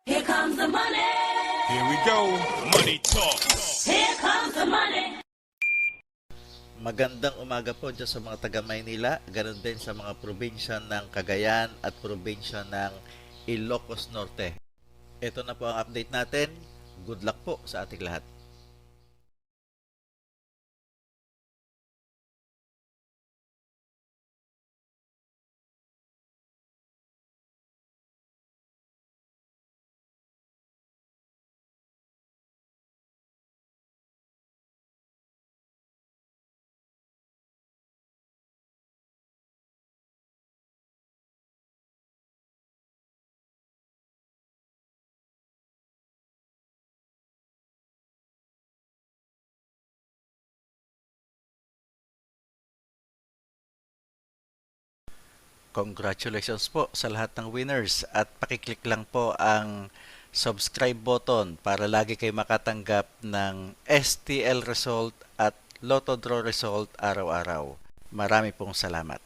Here comes the money. Here we go. Money talk. Here comes the money. Magandang umaga po dyan sa mga taga Maynila, ganun din sa mga probinsya ng Cagayan at probinsya ng Ilocos Norte. Ito na po ang update natin. Good luck po sa ating lahat. Congratulations po sa lahat ng winners at pakiclick lang po ang subscribe button para lagi kayo makatanggap ng STL result at Lotto Draw result araw-araw. Marami pong salamat.